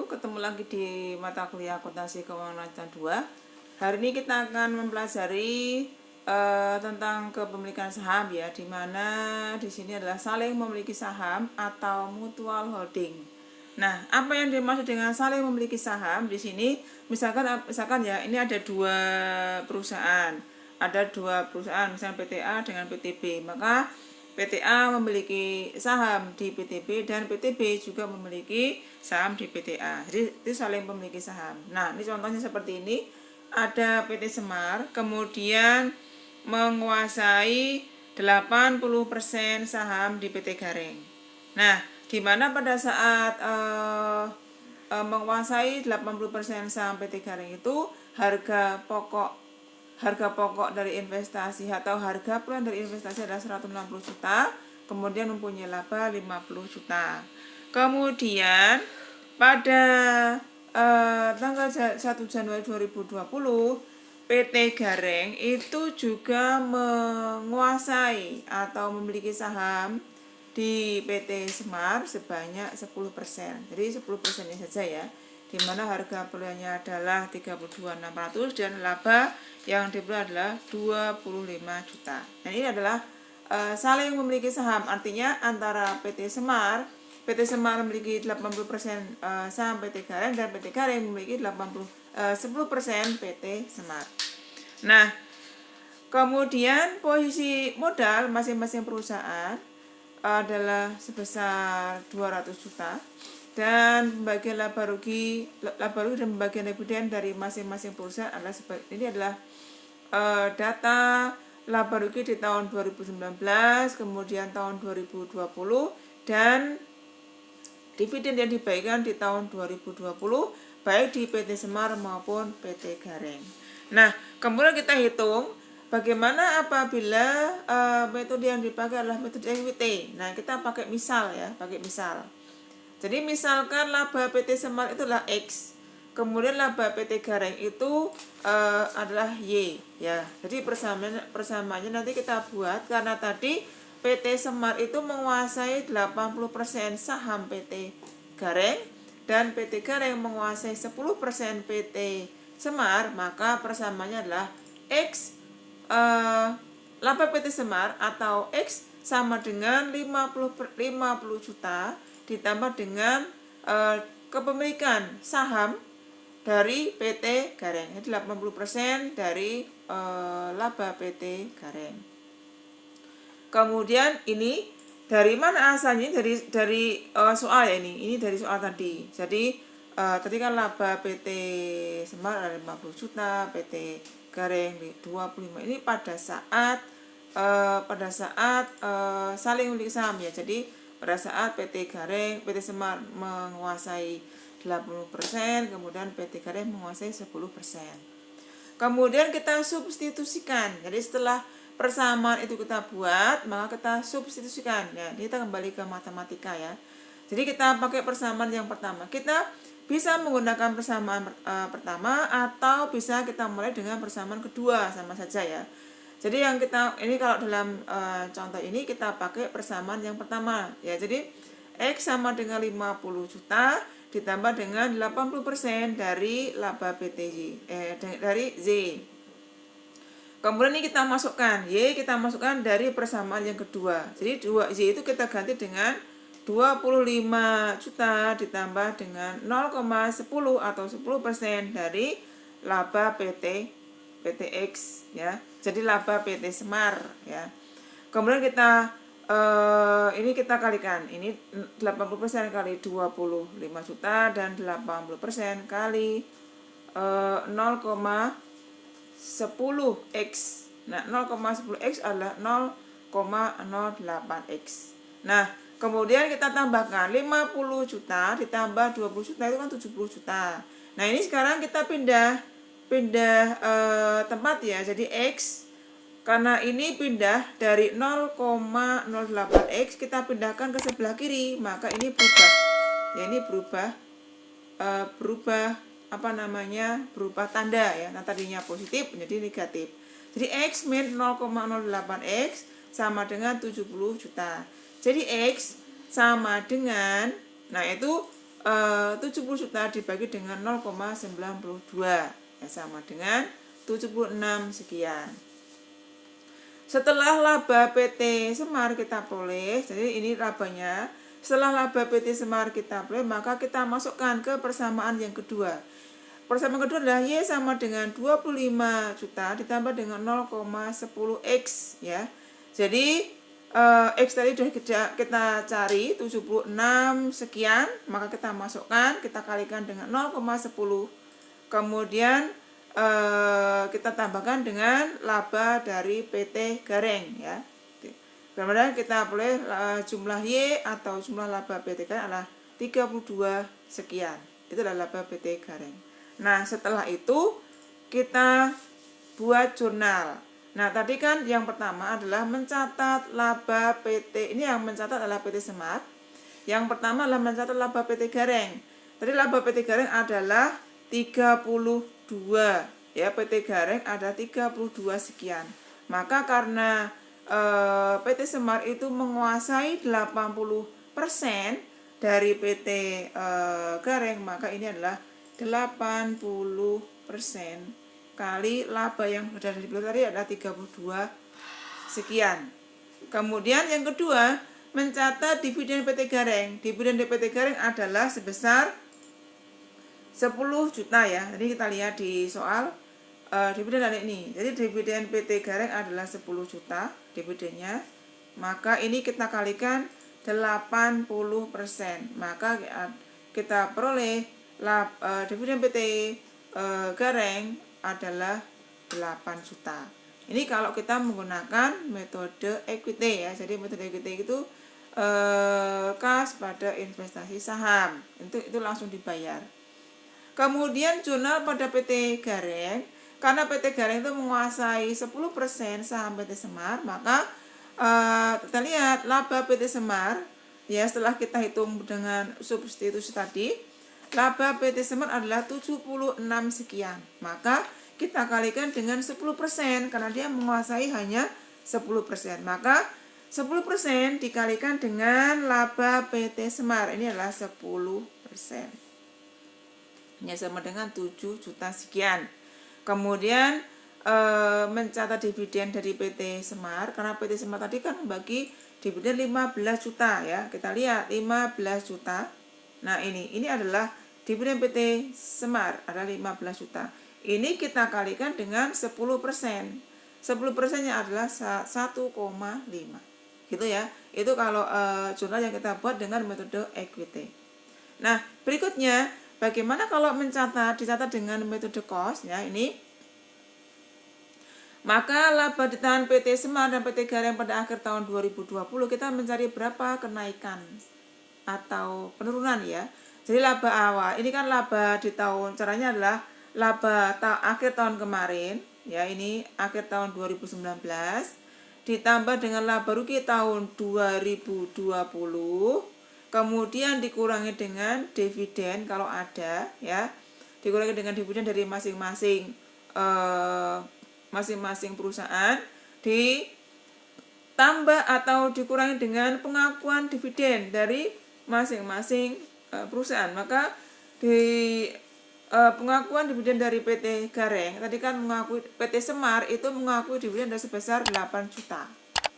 ketemu lagi di mata kuliah akuntansi keuangan lanjutan 2. Hari ini kita akan mempelajari tentang kepemilikan saham ya, di mana di sini adalah saling memiliki saham atau mutual holding. Nah, apa yang dimaksud dengan saling memiliki saham di sini? Misalkan ya, ini ada dua perusahaan. Ada dua perusahaan, misalnya PTA dengan PTB. Maka PTA memiliki saham di PTB dan PTB juga memiliki saham di PTA. Jadi itu saling memiliki saham. Nah, ini contohnya seperti ini. Ada PT Semar, kemudian menguasai 80% saham di PT Gareng. Nah, di mana pada saat menguasai 80% saham PT Gareng itu harga pokok dari investasi atau harga peluang dari investasi adalah 160 juta, kemudian mempunyai laba 50 juta. Kemudian pada tanggal 1 Januari 2020 PT Gareng itu juga menguasai atau memiliki saham di PT Semar sebanyak 10%. Jadi 10% ini saja ya, di mana harga peluangnya adalah 32.600 dan laba yang diperoleh adalah 25 juta. Nah, ini adalah saling memiliki saham, artinya antara PT Semar memiliki 80% saham PT Gareng dan PT Gareng memiliki 10% PT Semar. Nah, kemudian posisi modal masing-masing perusahaan adalah sebesar 200 juta dan pembagian laba rugi dan pembagian dividen dari masing-masing perusahaan adalah ini adalah data laba rugi di tahun 2019, kemudian tahun 2020 dan dividen yang dibagikan di tahun 2020 baik di PT Semar maupun PT Gareng. Nah, kemudian kita hitung bagaimana apabila metode yang dipakai adalah metode equity. Nah, kita pakai misal ya, Jadi misalkan laba PT Semar itu adalah X, kemudian laba PT Gareng itu adalah Y ya. Jadi persamaannya nanti kita buat, karena tadi PT Semar itu menguasai 80% saham PT Gareng dan PT Gareng menguasai 10% PT Semar, maka persamaannya adalah X laba PT Semar atau X sama dengan 50 juta ditambah dengan kepemilikan saham dari PT Gareng. Jadi 80% dari laba PT Gareng. Kemudian ini dari mana asalnya? Dari soal ya ini. Ini dari soal tadi. Jadi tadi kan laba PT Semar ada 50 juta, PT Gareng di 25. Ini pada saat saling memiliki saham ya. Jadi pada saat PT Semar menguasai 80%, kemudian PT Gareng menguasai 10%. Kemudian kita substitusikan. Jadi setelah persamaan itu kita buat, maka kita substitusikan. Ya, ini kita kembali ke matematika ya. Jadi kita pakai persamaan yang pertama. Kita bisa menggunakan persamaan pertama atau bisa kita mulai dengan persamaan kedua, sama saja ya. Jadi yang ini kalau dalam contoh ini kita pakai persamaan yang pertama ya. Jadi X sama dengan 50 juta ditambah dengan 80% dari laba PTY dari Z. Kemudian ini kita masukkan Y, kita masukkan dari persamaan yang kedua. Jadi 2Y itu kita ganti dengan 25 juta ditambah dengan 0,10 atau 10% dari laba PTX ya. Jadi laba PT Semar ya. Kemudian kita ini kita kalikan. Ini 80% kali 25 juta dan 80% kali 0,10x. Nah, 0,10x adalah 0,08x. Nah, kemudian kita tambahkan 50 juta ditambah 20 juta itu kan 70 juta. Nah, ini sekarang kita pindah tempat ya. Jadi X, karena ini pindah dari 0,08x kita pindahkan ke sebelah kiri, maka ini berubah. Ya, ini berubah berubah tanda ya. Nah, tadinya positif menjadi negatif. Jadi X min 0,08x sama dengan 70 juta. Jadi X sama dengan, nah itu 70 juta dibagi dengan 0,92 ya, sama dengan 76 sekian. Setelah laba PT Semar kita peroleh, jadi ini labanya. Setelah laba PT Semar kita peroleh, maka kita masukkan ke persamaan yang kedua. Persamaan kedua adalah Y sama dengan 25 juta ditambah dengan 0,10X ya. Jadi X tadi sudah kita cari 76 sekian, maka kita masukkan, kita kalikan dengan 0,10. Kemudian kita tambahkan dengan laba dari PT Gareng ya. Kemudian kita boleh jumlah Y atau jumlah laba PT Gareng adalah 32 sekian. Itu adalah laba PT Gareng. Nah, setelah itu kita buat jurnal. Nah, tadi kan yang pertama adalah mencatat laba PT. Ini yang mencatat adalah PT Semar. Yang pertama adalah mencatat laba PT Gareng. Tadi laba PT Gareng adalah 32 ya, PT Gareng ada 32 sekian. Maka karena PT Semar itu menguasai 80% dari PT Gareng, maka ini adalah 80% kali laba yang sudah dibeli tadi adalah 32 sekian. Kemudian yang kedua, mencatat dividen PT Gareng. Dividen PT Gareng adalah sebesar 10 juta ya. Jadi kita lihat di soal dividen ada ini. Jadi dividen PT Gareng adalah 10 juta dividennya. Maka ini kita kalikan 80%. Maka kita peroleh dividen PT Gareng adalah 8 juta. Ini kalau kita menggunakan metode equity ya. Jadi metode equity itu kas pada investasi saham. Itu langsung dibayar. Kemudian jurnal pada PT Gareng, karena PT Gareng itu menguasai 10% saham PT Semar, maka kita lihat laba PT Semar ya, setelah kita hitung dengan substitusi tadi, laba PT Semar adalah 76 sekian. Maka kita kalikan dengan 10% karena dia menguasai hanya 10%. Maka 10% dikalikan dengan laba PT Semar, ini adalah 10%. Ini sama dengan 7 juta sekian. Kemudian mencatat dividen dari PT Semar, karena PT Semar tadi kan membagi dividen 15 juta ya. Kita lihat 15 juta. Nah, ini adalah dividen PT Semar ada 15 juta. Ini kita kalikan dengan 10%. 10%-nya adalah 1,5. Gitu ya. Itu kalau jurnal yang kita buat dengan metode equity. Nah, berikutnya bagaimana kalau dicatat dengan metode cost ya, ini. Maka laba ditahan PT Semar dan PT Gareng pada akhir tahun 2020 kita mencari berapa kenaikan atau penurunan ya. Jadi laba awal, ini kan laba di tahun, caranya adalah laba akhir tahun kemarin ya, ini akhir tahun 2019 ditambah dengan laba rugi tahun 2020, kemudian dikurangi dengan dividen kalau ada ya, dikurangi dengan dividen dari masing-masing perusahaan, ditambah atau dikurangi dengan pengakuan dividen dari masing-masing perusahaan. Maka di pengakuan dividen dari PT Gareng tadi kan mengakui, PT Semar itu mengakui dividen dari sebesar 8 juta,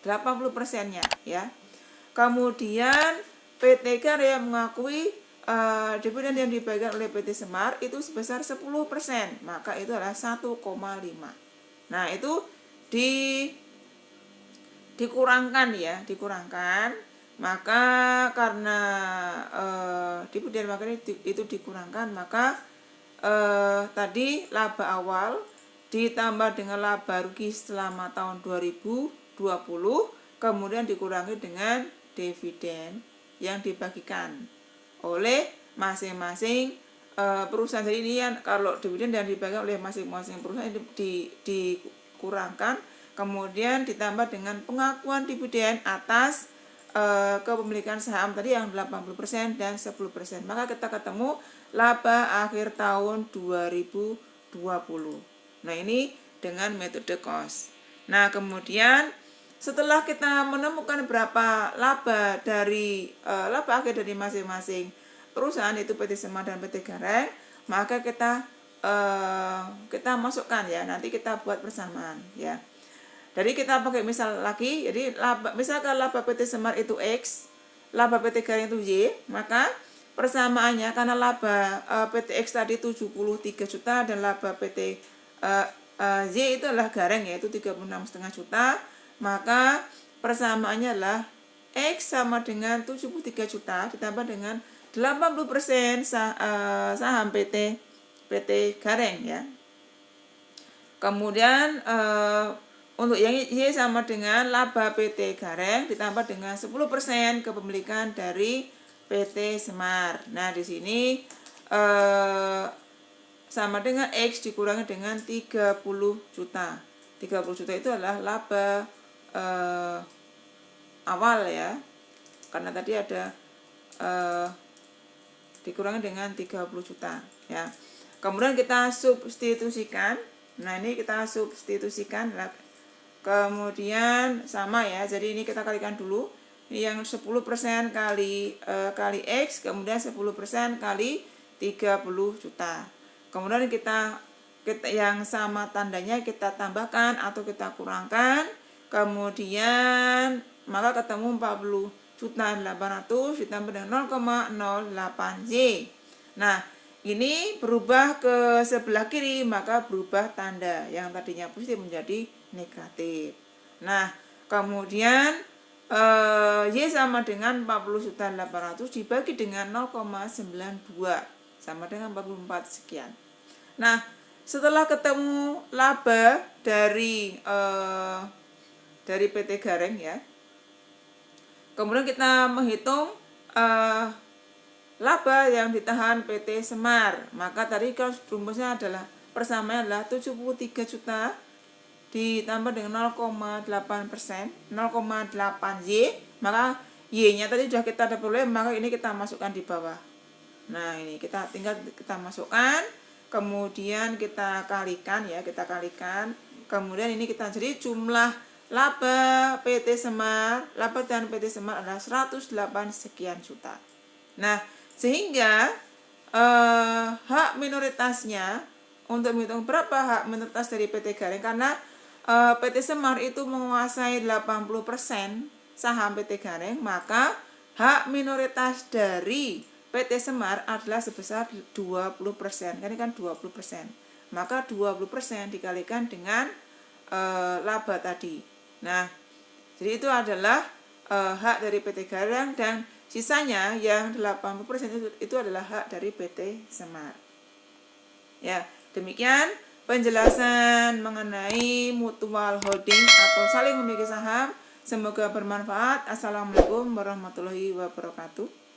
80%-nya ya. Kemudian PT Gareng mengakui dividen yang dibagikan oleh PT Semar itu sebesar 10%, maka itu adalah 1,5. Nah, itu dikurangkan ya, maka karena dividen makanya itu dikurangkan, maka tadi laba awal ditambah dengan laba rugi selama tahun 2020, kemudian dikurangi dengan dividen yang dibagikan oleh masing-masing perusahaan. Jadi ini kan kalau dividen yang dibagikan oleh masing-masing perusahaan itu dikurangkan, kemudian ditambah dengan pengakuan dividen atas kepemilikan saham tadi yang 80% dan 10%. Maka kita ketemu laba akhir tahun 2020. Nah, ini dengan metode cost. Nah, kemudian setelah kita menemukan berapa laba dari laba akhir dari masing-masing perusahaan itu PT Semar dan PT Gareng, maka kita masukkan ya, nanti kita buat persamaan ya. Jadi kita pakai misal lagi, jadi misalkan laba PT Semar itu X, laba PT Gareng itu Y, maka persamaannya karena laba PT X tadi 73 juta dan laba PT Y itu adalah Gareng yaitu 36,5 juta, maka persamaannya adalah X sama dengan 73 juta ditambah dengan 80% saham PT Gareng ya. Kemudian untuk yang Y sama dengan laba PT Gareng ditambah dengan 10% kepemilikan dari PT Semar. Nah, di sini sama dengan X dikurangi dengan 30 juta. 30 juta itu adalah laba awal ya. Karena tadi ada dikurangi dengan 30 juta ya. Kemudian kita substitusikan. Nah, ini kita substitusikan. Kemudian sama ya. Jadi ini kita kalikan dulu. Ini yang 10% kali X, kemudian 10% kali 30 juta. Kemudian kita yang sama tandanya kita tambahkan atau kita kurangkan. Kemudian maka ketemu 40.800 ditambah dengan 0,08 Y. Nah, ini berubah ke sebelah kiri, maka berubah tanda yang tadinya positif menjadi negatif. Nah, kemudian Y sama dengan 40.800 dibagi dengan 0,92 sama dengan 44 sekian. Nah, setelah ketemu laba dari PT Gareng ya, kemudian kita menghitung laba yang ditahan PT Semar. Maka tadi kalau rumusnya adalah persamaannya adalah 73 juta ditambah dengan 0,8%, 0,8 Y, maka Y-nya tadi sudah kita peroleh, maka ini kita masukkan di bawah. Nah, ini kita masukkan, kemudian kita kalikan ya, kemudian ini kita jadi jumlah laba PT Semar, laba dan PT Semar adalah 108 sekian juta. Nah, sehingga hak minoritasnya untuk menghitung berapa hak minoritas dari PT Gareng, karena PT Semar itu menguasai 80% saham PT Gareng, maka hak minoritas dari PT Semar adalah sebesar 20%. Ini kan 20%. Maka 20% dikalikan dengan laba tadi. Nah, jadi itu adalah hak dari PT Gareng dan sisanya yang 80% itu adalah hak dari PT Semar. Ya, demikian penjelasan mengenai mutual holding atau saling memiliki saham. Semoga bermanfaat. Assalamualaikum warahmatullahi wabarakatuh.